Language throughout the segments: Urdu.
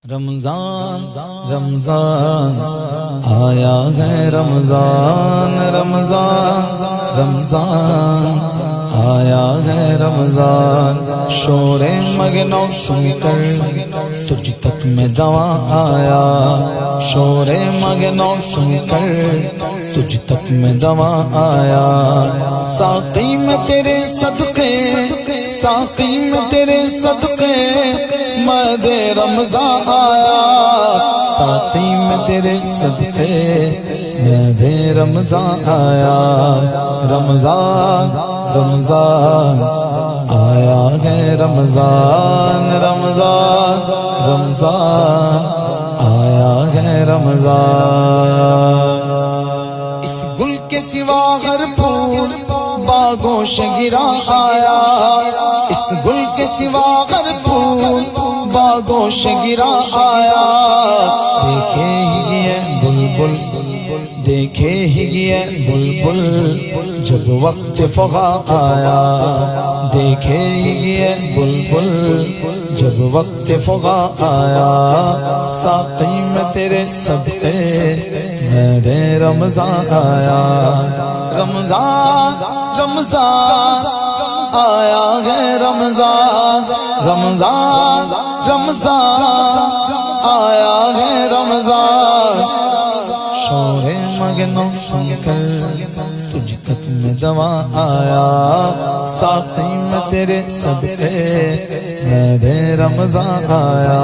رمضان رمضان آیا ہے رمضان رمضان رمضان آیا ہے رمضان شور مگنو سن کر تجھ تک میں دوا آیا شور مگنو سن کر تجھ تک میں دوا آیا ساقی میں تیرے صدقے ساقی میں تیرے صدقے مد رمضان آیا ساقی میں تیرے صدقے مد رمضان آیا رمضان رمضان آیا ہے رمضان رمضان رمضان آیا ہے رمضان اس گل کے سوا ہر پھول باغوں شگرا آیا اس گل کے سوا ہر پھول باغوں شگرا آیا دیکھے ہی یہ بلبل دیکھے ہی یہ بلبل جب وقت فغا آیا دیکھے ہی یہ بلبل جب وقت فغا آیا ساقی میں تیرے صدقے میرے رمضان آیا رمضان رمضان آیا ہے رمضان رمضان رمضان آیا ہے رمضان شور مگنو سن کر تجھ تک میں دوا آیا ساقی میں تیرے صدقے میرے رمضان آیا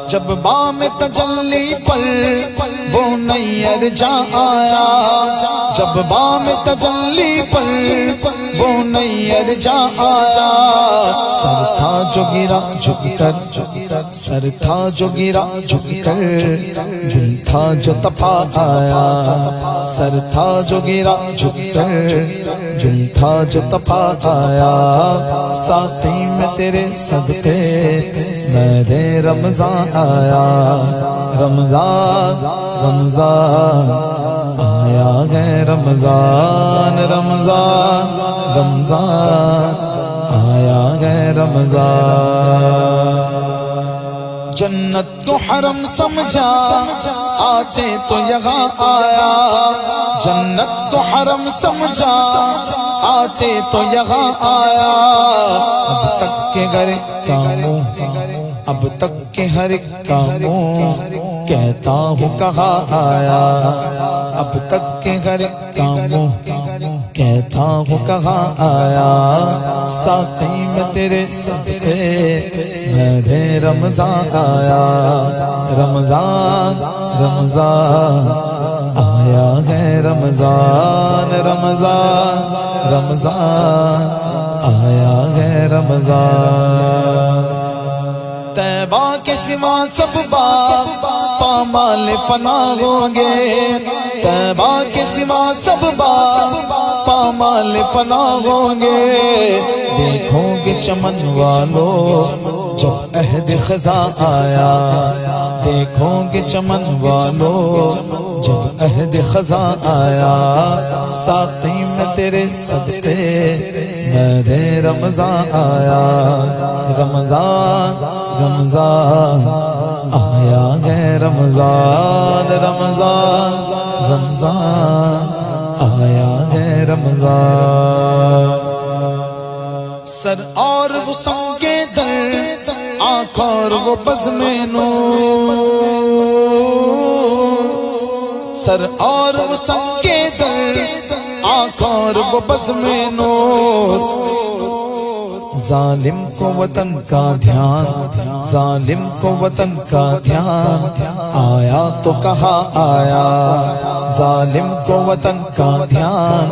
جب بام تجلی پر وہ نیر جا آیا جب بام تجلی پر وہ نیر جا آیا سر تھا جو گرا جھک کر سر تھا جو گرا جھک کر دل تھا جو تپا آیا سر تھا جو گرا جھک کر دل تھا جو تپا آیا ساقی میں تیرے صدقے میرے رمضان آیا رمضان رمضان آیا ہے رمضان رمضان رمضان آیا ہے رمضان جنت کو حرم سمجھا آتے تو یہاں آیا جنت کو حرم سمجھا آتے تو یہاں آیا اب تک کے گھر کاموں اب تک کے ہر ایک کاموں کہتا ہوں کہاں آیا اب تک کے ہر ایک کاموں کہتا ہوں کہاں آیا ساقی میں تیرے صدقے میرے رمضان آیا رمضان رمضان آیا ہے رمضان رمضان رمضان آیا ہے رمضان طیبہ کے سوا سب باغ پامال فنا ہوں گے طیبہ کے سوا سب باغ پامال فنا ہوں گے دیکھو گے چمن والو جب عہد خزاں آیا دیکھو گے چمن والو جب عہد خزاں آیا ساقی میں تیرے صدقے میرے رمضان آیا رمضان رمضان آیا ہے رمضان رمضان رمضان آیا ہے رمضان سر اور وہ سنگے در آنکھ اور وہ بزم نور سر اور وہ سنگے در آنکھ اور وہ بزم نور ظالم کو وطن کا دھیان ظالم کو وطن کا دھیان آیا تو کہاں آیا ظالم کو وطن کا دھیان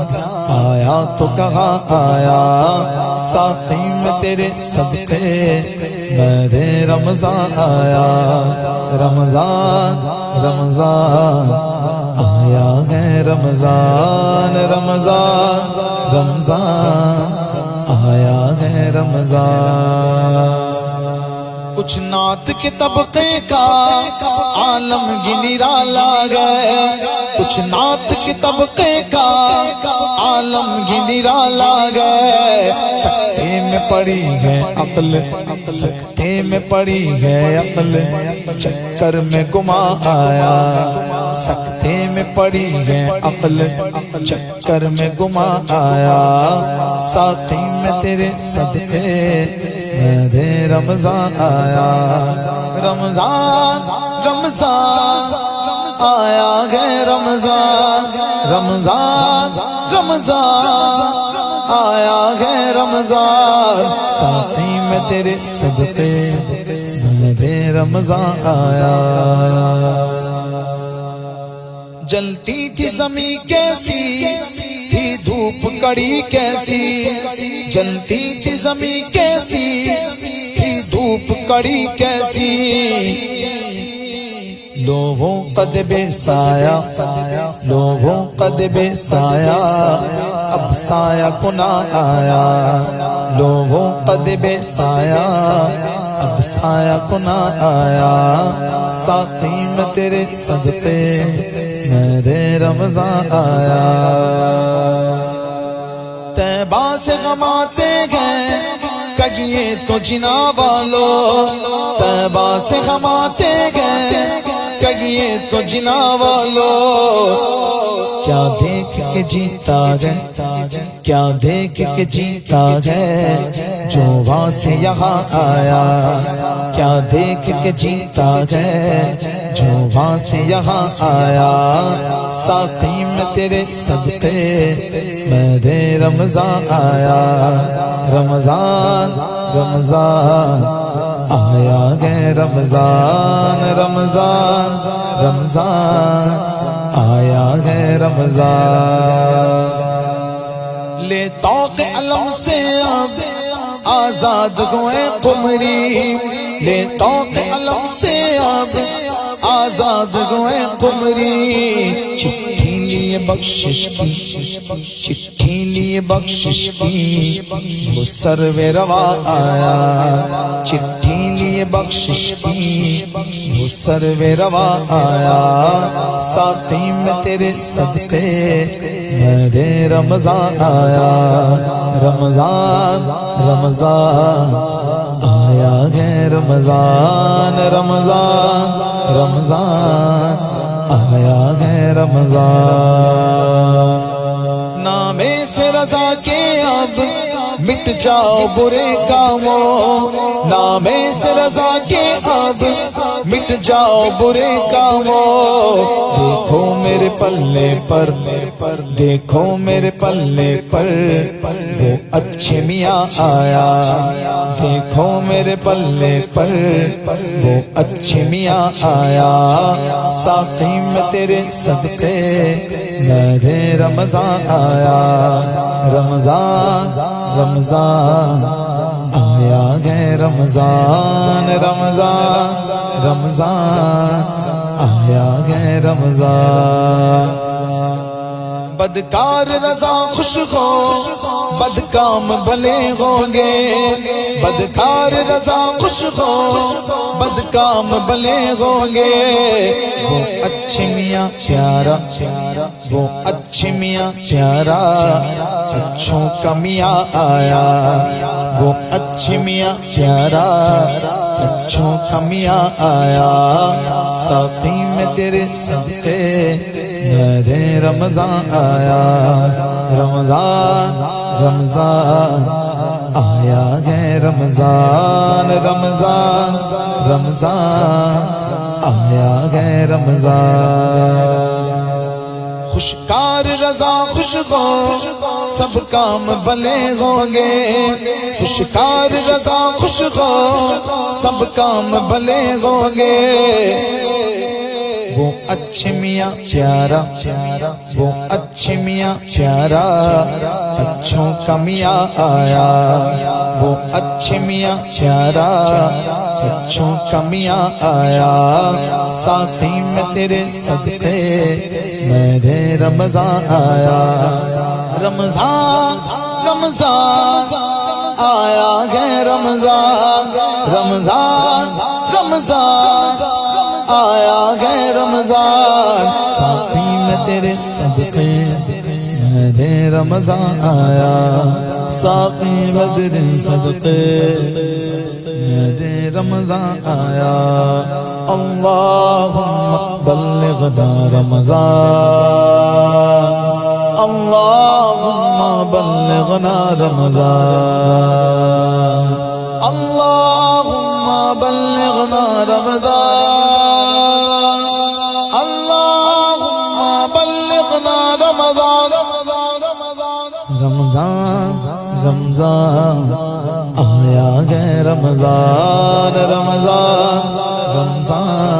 آیا تو کہاں آیا ساقی میں تیرے صدقے میرے رمضان آیا رمضان رمضان آیا ہے رمضان رمضان رمضان آیا ہے رمضان کچھ نعت کے طبقے کا عالم گی نرالا گئے کچھ نعت کی طبقے کا عالم یہ نرالا گئے سکتے میں پڑی ہے عقل سکتے میں پڑی ہے عقل چکر میں گما آیا سکتے میں پڑی ہے عقل چکر میں گما آیا ساقی میں تیرے صدقے میں رمضان آیا رمضان رمضان آیا ہے رمضان رمضان رمضان آیا ہے رمضان ساقی میں تیرے صدقے میں رمضان آیا جلتی تھی زمین کیسی تھی دھوپ کڑی کیسی جلتی تھی زمین کیسی تھی دھوپ کڑی کیسی لوگوں قد بے سایہ لوگوں قد بے سایہ اب سایہ کنا آیا لوگوں قد بے سایہ اب سایہ کنا آیا ساقی میں تیرے صدقے میرے رمضان آیا طیبہ سے غماتے گئے کگیے تو جنا والو طیبہ سے غماتے گئے کگیے تو جنا والو کیا دیکھ کے جیتا گئے کیا دیکھ کے جیتا گئے جو وہاں سے یہاں آیا کیا دیکھ کے جیتا گئے جو وہاں سے یہاں آیا ساقی میں تیرے صدقے میرے رمضان آیا رمضان رمضان آیا ہے رمضان رمضان رمضان آیا ہے رمضان لے توق علم سے اب آزاد ہوئے قمری لے توق علم سے اب آزاد ہوئے قمری چٹھی لیے بخشش کی چٹھی لیے بخشش کی وہ سرو روا آیا چٹھی لیے بخشش کی وہ سرو روا آیا ساقی میں تیرے صدقے میرے رمضان آیا رمضان رمضان آیا ہے رمضان رمضان رمضان آیا ہے رمضان نام سے رضا کے اب مٹ جاؤ برے کاموں نام سے رضا کے اب مٹ جاؤ برے کاموں دیکھو میرے پلے پر دیکھو میرے پلے پر وہ اچھے میاں آیا دیکھو میرے پلے پر وہ اچھے میاں آیا ساقی میں تیرے صدقے میرے رمضان آیا رمضان رمضان آیا ہے رمضان رمضان رمضان آیا ہے رمضان بدکار رضا خوش ہو بدکام بھلے ہوں گے بدکار رضا خوش ہو بدکام بھلے ہوں گے وہ اچھے میاں پیارا وہ اچھے میاں پیارا اچھوں کا میاں آیا وہ اچھے میاں پیارا اچھوں کا میاں آیا ساقی میں تیرے صدقے میرے رمضان آیا رمضان رمضان آیا ہے رمضان رمضان رمضان آیا ہے رمضان خوشکار رضا خوش ہو سب کام بھلے ہوں گے خوشکار رضا خوش ہو سب کام بھلے ہوں گے وہ اچھے میاں پیارا وہ اچھے میاں پیارا اچھوں کا میاں آیا وہ اچھے میاں پیارا اچھوں کا میاں آیا ساقی میں تیرے صدقے میرے رمضان آیا رمضان رمضان آیا ہے رمضان رمضان رمضان آیا ہے رمضان ساقی میں تیرے صدقے میرے رمضان آیا ساقی میں تیرے صدقے میرے رمضان آیا اللہم بلغنا رمضان اللہم بلغنا رمضان اللہم بلغنا رمضان اللہم بلغنا رمضان رمضان رمضان آیا ہے رمضان رمضان رمضان